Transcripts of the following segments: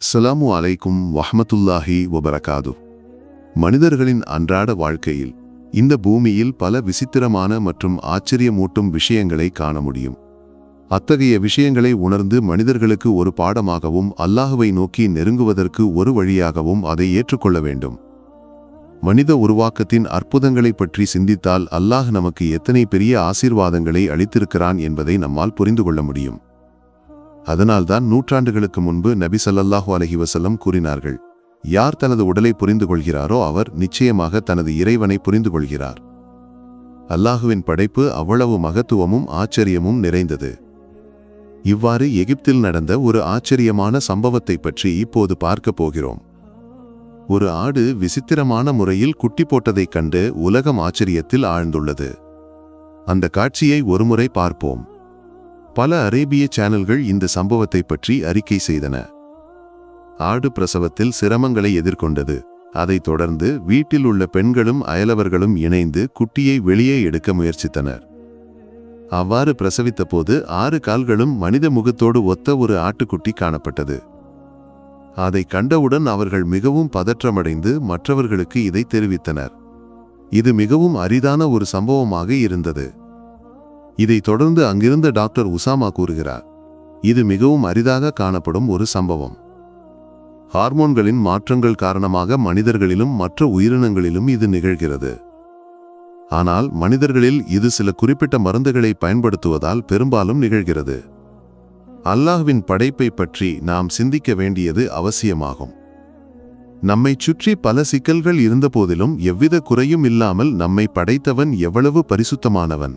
அஸ்ஸலாமு அலைக்கும் வஹ்மத்துல்லாஹி வபரகாது. மனிதர்களின் அன்றாட வாழ்க்கையில் இந்த பூமியில் பல விசித்திரமான மற்றும் ஆச்சரியமூட்டும் விஷயங்களை காண முடியும். அத்தகைய விஷயங்களை உணர்ந்து மனிதர்களுக்கு ஒரு பாடமாகவும் அல்லாஹுவை நோக்கி நெருங்குவதற்கு ஒரு வழியாகவும் அதை ஏற்றுக்கொள்ள வேண்டும். மனித உருவாக்கத்தின் அற்புதங்களை பற்றி சிந்தித்தால் அல்லாஹ் நமக்கு எத்தனை பெரிய ஆசீர்வாதங்களை அளித்திருக்கிறான் என்பதை நம்மால் புரிந்து கொள்ள முடியும். அதனால்தான் நூற்றாண்டுகளுக்கு முன்பு நபி ஸல்லல்லாஹு அலைஹி வஸல்லம் கூறினார்கள், யார் தனது உடலை புரிந்து கொள்கிறாரோ அவர் நிச்சயமாக தனது இறைவனை புரிந்து கொள்கிறார். அல்லாஹுவின் படைப்பு அவ்வளவு மகத்துவமும் ஆச்சரியமும் நிறைந்தது. இவ்வாறு எகிப்தில் நடந்த ஒரு ஆச்சரியமான சம்பவத்தை பற்றி இப்போது பார்க்க போகிறோம். ஒரு ஆடு விசித்திரமான முறையில் குட்டி போட்டதைக் கண்டு உலகம் ஆச்சரியத்தில் ஆழ்ந்துள்ளது. அந்த காட்சியை ஒருமுறை பார்ப்போம். பல அரேபிய சேனல்கள் இந்த சம்பவத்தை பற்றி அறிக்கை செய்தன. ஆடு பிரசவத்தில் சிரமங்களை எதிர்கொண்டது. அதைத் தொடர்ந்து வீட்டில் உள்ள பெண்களும் அயலவர்களும் இணைந்து குட்டியை வெளியே எடுக்க முயற்சித்தனர். அவ்வாறு பிரசவித்த போது 6 கால்களும் மனித முகத்தோடு ஒத்த ஒரு ஆட்டுக்குட்டி காணப்பட்டது. அதை கண்டவுடன் அவர்கள் மிகவும் பதற்றமடைந்து மற்றவர்களுக்கு இதை தெரிவித்தனர். இது மிகவும் அரிதான ஒரு சம்பவமாக இருந்தது. இதைத் தொடர்ந்து அங்கிருந்த டாக்டர் உசாமா கூறுகிறார், இது மிகவும் அரிதாக காணப்படும் ஒரு சம்பவம். ஹார்மோன்களின் மாற்றங்கள் காரணமாக மனிதர்களிலும் மற்ற உயிரினங்களிலும் இது நிகழ்கிறது. ஆனால் மனிதர்களில் இது சில குறிப்பிட்ட மருந்துகளை பயன்படுத்துவதால் பெரும்பாலும் நிகழ்கிறது. அல்லாஹ்வின் படைப்பை பற்றி நாம் சிந்திக்க வேண்டியது அவசியமாகும். நம்மை சுற்றி பல சிக்கல்கள் இருந்தபோதிலும் எவ்வித குறையும் இல்லாமல் நம்மை படைத்தவன் எவ்வளவு பரிசுத்தமானவன்.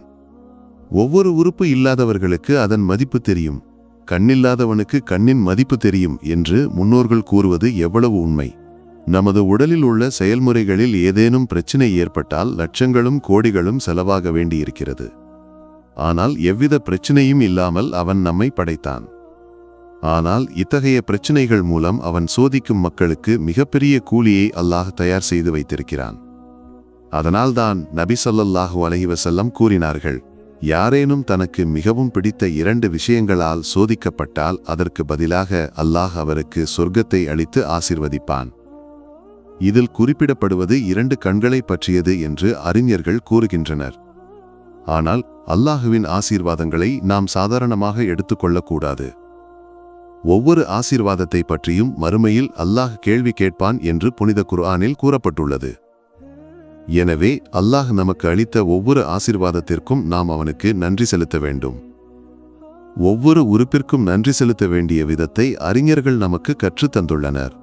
ஒவ்வொரு உறுப்பு இல்லாதவர்களுக்கு அதன் மதிப்பு தெரியும், கண்ணில்லாதவனுக்கு கண்ணின் மதிப்பு தெரியும் என்று முன்னோர்கள் கூறுவது எவ்வளவு உண்மை. நமது உடலில் உள்ள செயல்முறைகளில் ஏதேனும் பிரச்சினை ஏற்பட்டால் லட்சங்களும் கோடிகளும் செலவாக வேண்டியிருக்கிறது. ஆனால் எவ்வித பிரச்சினையும் இல்லாமல் அவன் நம்மை படைத்தான். ஆனால் இத்தகைய பிரச்சினைகள் மூலம் அவன் சோதிக்கும் மக்களுக்கு மிகப்பெரிய கூலியை அல்லாஹ் தயார் செய்து வைத்திருக்கிறான். அதனால்தான் நபி ஸல்லல்லாஹு அலைஹி வஸல்லம் கூறினார்கள், யாரேனும் தனக்கு மிகவும் பிடித்த 2 விஷயங்களால் சோதிக்கப்பட்டால் அதற்கு பதிலாக அல்லாஹ் அவருக்கு சொர்க்கத்தை அளித்து ஆசீர்வதிப்பான். இதில் குறிப்பிடப்படுவது 2 கண்களை பற்றியது என்று அறிஞர்கள் கூறுகின்றனர். ஆனால் அல்லாஹுவின் ஆசீர்வாதங்களை நாம் சாதாரணமாக எடுத்துக்கொள்ளக்கூடாது. ஒவ்வொரு ஆசீர்வாதத்தை பற்றியும் மறுமையில் அல்லாஹ் கேள்வி கேட்பான் என்று புனித குர்ஆனில் கூறப்பட்டுள்ளது. எனவே அல்லாஹ் நமக்கு அளித்த ஒவ்வொரு ஆசீர்வாதத்திற்கும் நாம் அவனுக்கு நன்றி செலுத்த வேண்டும். ஒவ்வொரு உறுப்பிற்கும் நன்றி செலுத்த வேண்டிய விதத்தை அறிஞர்கள் நமக்கு கற்றுத்தந்துள்ளனர்.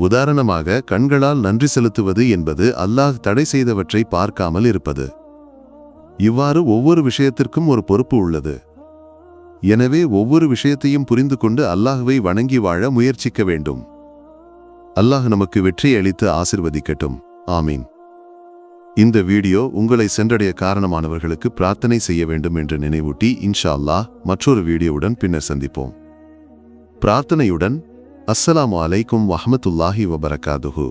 உதாரணமாக, கண்களால் நன்றி செலுத்துவது என்பது அல்லாஹ் தடை செய்தவற்றை பார்க்காமல் இருப்பது. இவ்வாறு ஒவ்வொரு விஷயத்திற்கும் ஒரு பொறுப்பு உள்ளது. எனவே ஒவ்வொரு விஷயத்தையும் புரிந்து கொண்டு அல்லாஹுவை வணங்கி வாழ முயற்சிக்க வேண்டும். அல்லாஹ் நமக்கு வெற்றி அளித்து ஆசிர்வதிக்கட்டும். ஆமீன். இந்த வீடியோ உங்களை சென்றடைய காரணமானவர்களுக்கு பிரார்த்தனை செய்ய வேண்டும் என்று நினைவூட்டி இன்ஷா அல்லாஹ் மற்றொரு வீடியோவுடன் பின்னர் சந்திப்போம். பிரார்த்தனையுடன், அஸ்ஸலாமு அலைக்கும் வஹ்மத்துல்லாஹி வபரகாதுஹு.